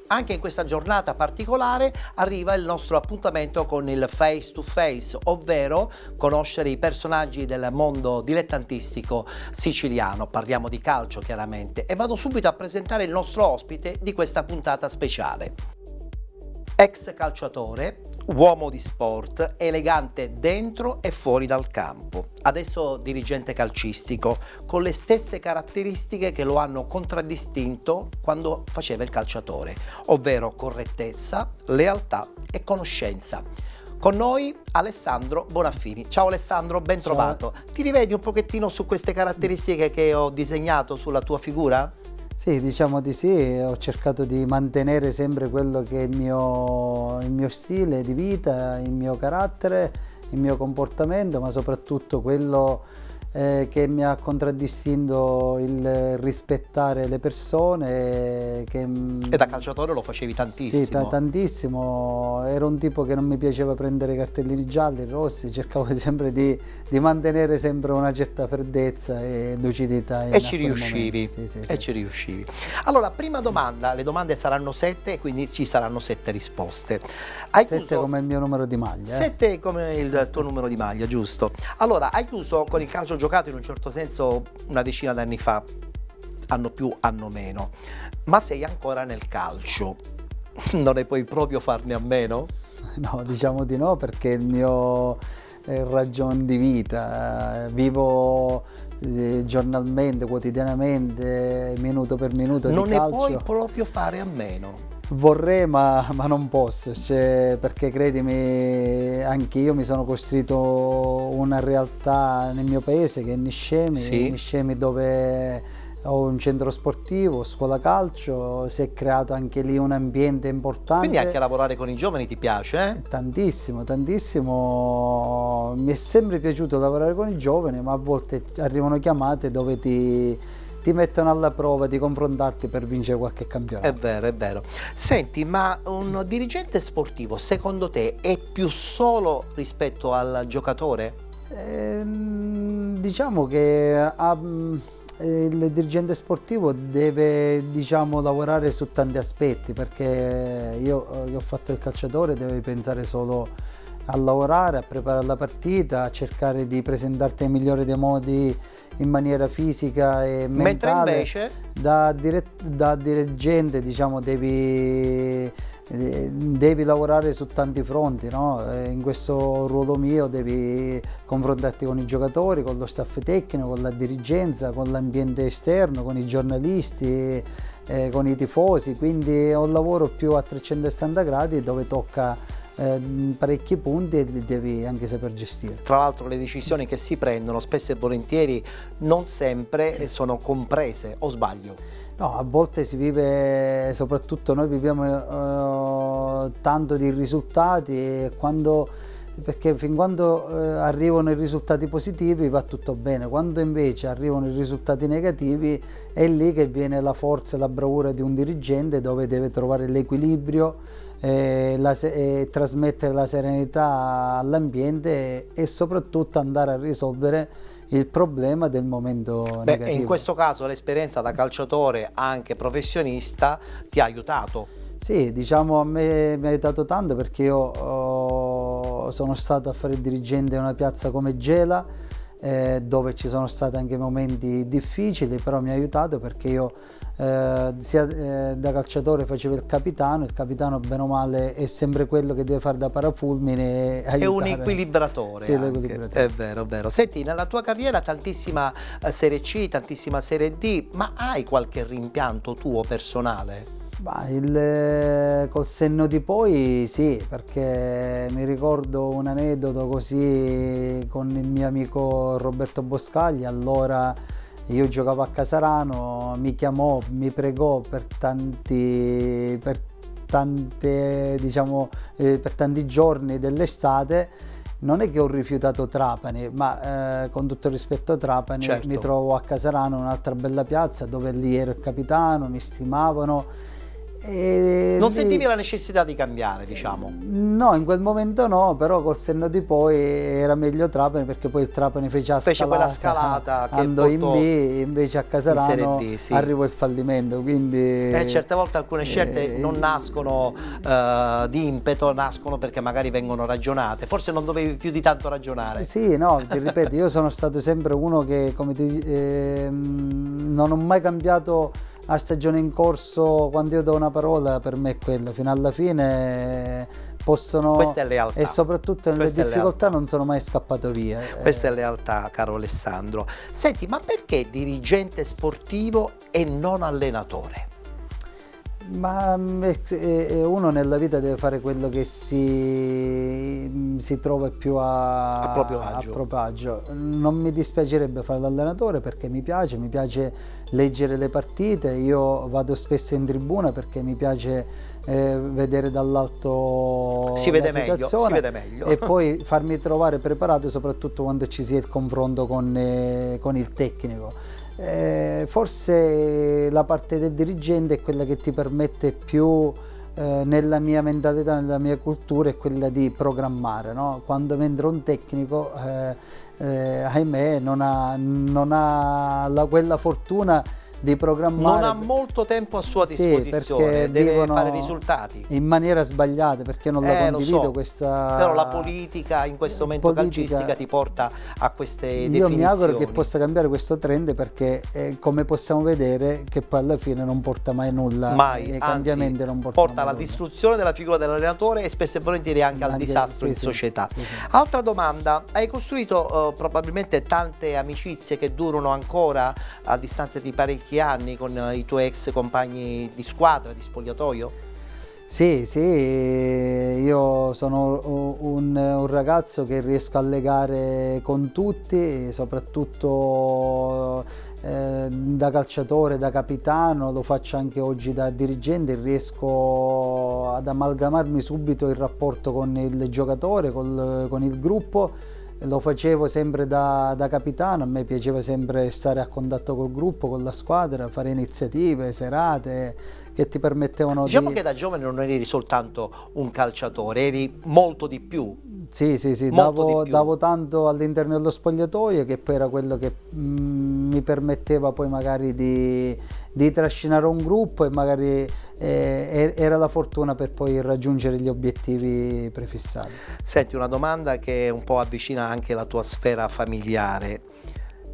Anche in questa giornata particolare arriva il nostro appuntamento con il face to face, ovvero conoscere i personaggi del mondo dilettantistico siciliano. Parliamo di calcio chiaramente e vado subito a presentare il nostro ospite di questa puntata speciale. Ex calciatore, uomo di sport, elegante dentro e fuori dal campo. Adesso dirigente calcistico, con le stesse caratteristiche che lo hanno contraddistinto quando faceva il calciatore, ovvero correttezza, lealtà e conoscenza. Con noi Alessandro Bonaffini. Ciao Alessandro, ben trovato. Ti rivedi un pochettino su queste caratteristiche che ho disegnato sulla tua figura? Sì, diciamo di sì, ho cercato di mantenere sempre quello che è il mio stile di vita, il mio carattere, il mio comportamento, ma soprattutto quello che mi ha contraddistinto il rispettare le persone. E da calciatore lo facevi tantissimo? Sì, tantissimo. Ero un tipo che non mi piaceva prendere cartellini gialli, rossi, cercavo sempre di mantenere sempre una certa freddezza e lucidità. E ci riuscivi? Sì. Ci riuscivi. Allora, prima domanda, le domande saranno 7, quindi ci saranno 7 risposte. 7 come il mio numero di maglia. 7 come il tuo numero di maglia, giusto. Allora, hai chiuso con il calcio giocato in un certo senso una decina d'anni fa, anno più, anno meno, ma sei ancora nel calcio. Non ne puoi proprio farne a meno? No, diciamo di no, perché il mio ragione di vita, vivo giornalmente, quotidianamente, minuto per minuto di calcio. Non ne puoi proprio fare a meno? Vorrei, ma non posso, perché credimi, anche io mi sono costruito una realtà nel mio paese che è Niscemi, sì. Niscemi, dove ho un centro sportivo, scuola calcio, si è creato anche lì un ambiente importante. Quindi anche lavorare con i giovani ti piace? Tantissimo, mi è sempre piaciuto lavorare con i giovani, ma a volte arrivano chiamate dove ti mettono alla prova di confrontarti per vincere qualche campionato. È vero, è vero. Senti, ma un dirigente sportivo secondo te è più solo rispetto al giocatore? Diciamo che il dirigente sportivo deve, diciamo, lavorare su tanti aspetti, perché io che ho fatto il calciatore devo pensare solo a lavorare, a preparare la partita, a cercare di presentarti nel migliore dei modi in maniera fisica e mentale. Mentre invece da dirigente, diciamo, devi lavorare su tanti fronti, no? In questo ruolo mio devi confrontarti con i giocatori, con lo staff tecnico, con la dirigenza, con l'ambiente esterno, con i giornalisti, con i tifosi, quindi è un lavoro più a 360 gradi dove tocca parecchi punti e li devi anche saper gestire. Tra l'altro le decisioni che si prendono spesso e volentieri non sempre sono comprese, o sbaglio? No, a volte si vive, soprattutto noi viviamo tanto di risultati, perché fin quando arrivano i risultati positivi va tutto bene, quando invece arrivano i risultati negativi è lì che viene la forza e la bravura di un dirigente, dove deve trovare l'equilibrio, trasmettere la serenità all'ambiente e soprattutto andare a risolvere il problema del momento negativo. In questo caso l'esperienza da calciatore anche professionista ti ha aiutato? Sì, diciamo, a me mi ha aiutato tanto, perché io sono stato a fare il dirigente in una piazza come Gela, dove ci sono stati anche momenti difficili, però mi ha aiutato perché io sia da calciatore facevo il capitano bene o male è sempre quello che deve fare da parafulmine e aiutare. È un equilibratore. Sì, l'equilibratore. È vero, è vero. Senti, nella tua carriera tantissima Serie C, tantissima Serie D, ma hai qualche rimpianto tuo personale? Col senno di poi sì, perché mi ricordo un aneddoto così con il mio amico Roberto Boscaglia. Allora io giocavo a Casarano, mi chiamò, mi pregò per tanti giorni dell'estate. Non è che ho rifiutato Trapani, ma con tutto il rispetto a Trapani, certo, mi trovo a Casarano, un'altra bella piazza dove lì ero il capitano, mi stimavano. Non sentivi la necessità di cambiare, diciamo? No, in quel momento no, però col senno di poi era meglio Trapani, perché poi il Trapani fece quella scalata che andò in B, portò invece a Casarano in Serie D, sì. arrivò il fallimento, quindi... Certe volte alcune scelte non nascono di impeto, nascono perché magari vengono ragionate, forse non dovevi più di tanto ragionare. Sì, no, ti ripeto, io sono stato sempre uno che, come non ho mai cambiato a stagione in corso. Quando io do una parola, per me è quella, fino alla fine possono... Questa è lealtà. E soprattutto nelle difficoltà non sono mai scappato via. Questa è lealtà, caro Alessandro. Senti, ma perché dirigente sportivo e non allenatore? Ma uno nella vita deve fare quello che si trova più a proprio agio. Non mi dispiacerebbe fare l'allenatore perché mi piace leggere le partite, io vado spesso in tribuna perché mi piace vedere dall'alto la situazione, si vede meglio. E poi farmi trovare preparato soprattutto quando ci sia il confronto con il tecnico. Forse la parte del dirigente è quella che ti permette più, nella mia mentalità, nella mia cultura, è quella di programmare, no? Quando mentre un tecnico, ahimè, non ha quella fortuna di programmare. Non ha molto tempo a sua disposizione, sì, deve fare risultati. In maniera sbagliata, perché non la condivido, so, questa... Però la politica in questo momento calcistica ti porta a queste definizioni. Io mi auguro che possa cambiare questo trend, perché come possiamo vedere che poi alla fine non porta mai nulla. Mai, cambiamenti anzi, non porta alla distruzione della figura dell'allenatore e spesso e volentieri anche al disastro in società. Sì. Altra domanda, hai costruito probabilmente tante amicizie che durano ancora a distanza di parecchi anni con i tuoi ex compagni di squadra, di spogliatoio? Sì, io sono un ragazzo che riesco a legare con tutti, soprattutto da calciatore, da capitano, lo faccio anche oggi da dirigente, riesco ad amalgamarmi subito il rapporto con il giocatore, con il gruppo. Lo facevo sempre da capitano, a me piaceva sempre stare a contatto col gruppo, con la squadra, fare iniziative, serate che ti permettevano Diciamo che da giovane non eri soltanto un calciatore, eri molto di più. Sì, davo tanto all'interno dello spogliatoio, che poi era quello che mi permetteva poi magari di trascinare un gruppo, e magari era la fortuna per poi raggiungere gli obiettivi prefissati. Senti, una domanda che un po' avvicina anche la tua sfera familiare.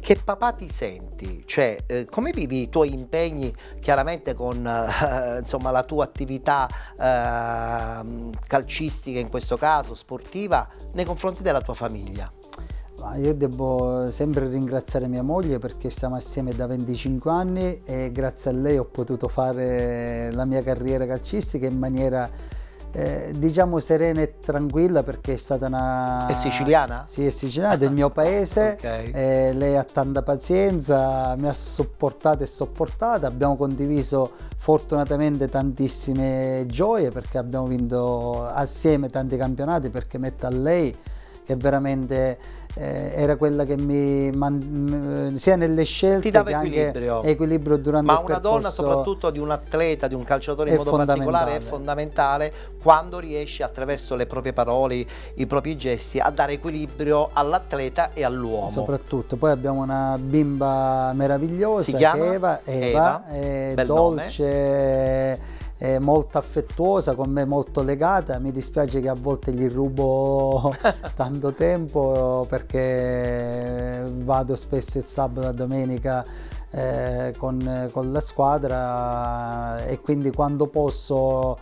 Che papà ti senti? Cioè, come vivi i tuoi impegni, chiaramente con insomma, la tua attività calcistica, in questo caso sportiva, nei confronti della tua famiglia? Io devo sempre ringraziare mia moglie, perché stiamo assieme da 25 anni e grazie a lei ho potuto fare la mia carriera calcistica in maniera diciamo serena e tranquilla, perché è stata una... È siciliana? Sì, è siciliana, del mio paese. Okay. Lei ha tanta pazienza, mi ha supportato e sopportata, abbiamo condiviso fortunatamente tantissime gioie, perché abbiamo vinto assieme tanti campionati, perché metto a lei che veramente era quella che sia nelle scelte che anche equilibrio durante il percorso. Ma una donna, soprattutto di un atleta, di un calciatore in modo particolare, è fondamentale quando riesce, attraverso le proprie parole, i propri gesti, a dare equilibrio all'atleta e all'uomo. Soprattutto, poi abbiamo una bimba meravigliosa, si chiama Eva, è dolce, è molto affettuosa, con me molto legata. Mi dispiace che a volte gli rubo tanto tempo, perché vado spesso il sabato e la domenica con la squadra, e quindi quando posso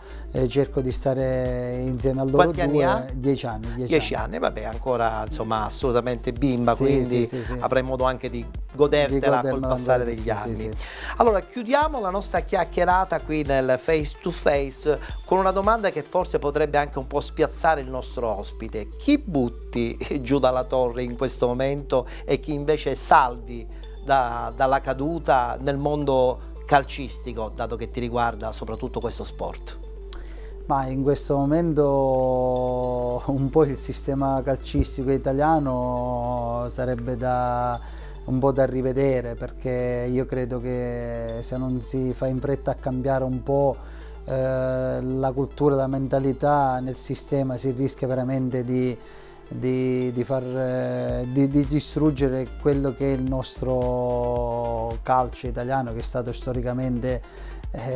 cerco di stare insieme a loro. Quanti anni ha? 10 anni. 10 anni, vabbè, ancora insomma assolutamente bimba, quindi avrai modo anche di godertela col passare degli anni. Allora, chiudiamo la nostra chiacchierata qui nel Face to Face con una domanda che forse potrebbe anche un po' spiazzare il nostro ospite. Chi butti giù dalla torre in questo momento e chi invece salvi dalla caduta nel mondo calcistico, dato che ti riguarda soprattutto questo sport? Ma in questo momento un po' il sistema calcistico italiano sarebbe un po' da rivedere, perché io credo che se non si fa in fretta a cambiare un po' la cultura, la mentalità nel sistema si rischia veramente di distruggere quello che è il nostro calcio italiano, che è stato storicamente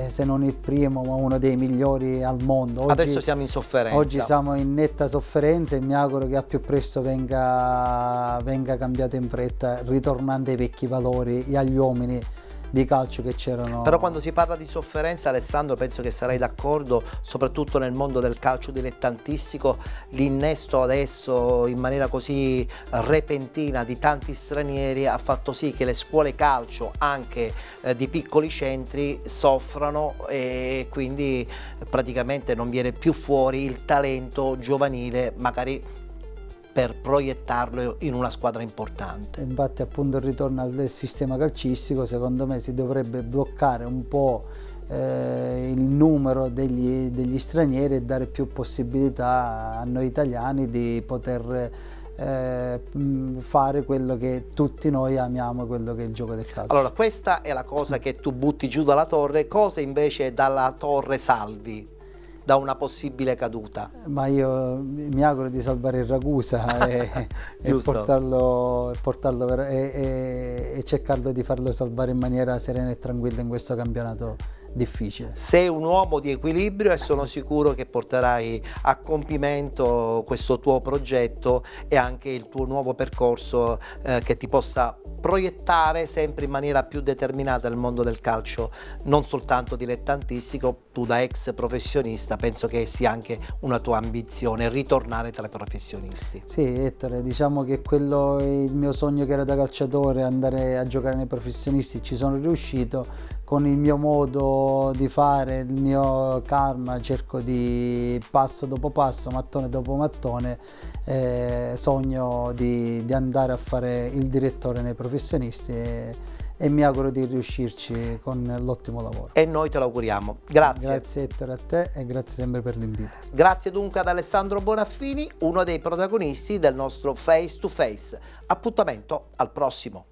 se non il primo ma uno dei migliori al mondo. Oggi, adesso siamo in sofferenza. Oggi siamo in netta sofferenza e mi auguro che a più presto venga cambiato in fretta, ritornando ai vecchi valori e agli uomini di calcio che c'erano. Però quando si parla di sofferenza, Alessandro, penso che sarai d'accordo, soprattutto nel mondo del calcio dilettantistico, l'innesto adesso in maniera così repentina di tanti stranieri ha fatto sì che le scuole calcio anche di piccoli centri soffrano, e quindi praticamente non viene più fuori il talento giovanile, magari per proiettarlo in una squadra importante. Infatti, appunto, il ritorno al sistema calcistico, secondo me si dovrebbe bloccare un po' il numero degli stranieri e dare più possibilità a noi italiani di poter fare quello che tutti noi amiamo, quello che è il gioco del calcio. Allora, questa è la cosa che tu butti giù dalla torre, cosa invece dalla torre salvi da una possibile caduta? Ma io mi auguro di salvare il Ragusa e cercarlo di farlo salvare in maniera serena e tranquilla in questo campionato difficile. Sei un uomo di equilibrio e sono sicuro che porterai a compimento questo tuo progetto e anche il tuo nuovo percorso che ti possa proiettare sempre in maniera più determinata nel mondo del calcio, non soltanto dilettantistico. Tu da ex professionista penso che sia anche una tua ambizione ritornare tra i professionisti. Sì, Ettore, diciamo che quello è il mio sogno che era da calciatore, andare a giocare nei professionisti. Ci sono riuscito con il mio modo di fare, il mio karma, cerco di passo dopo passo, mattone dopo mattone, sogno di andare a fare il direttore nei professionisti e mi auguro di riuscirci con l'ottimo lavoro. E noi te lo auguriamo. Grazie. Grazie Ettore, a te, e grazie sempre per l'invito. Grazie dunque ad Alessandro Bonaffini, uno dei protagonisti del nostro Face to Face. Appuntamento al prossimo.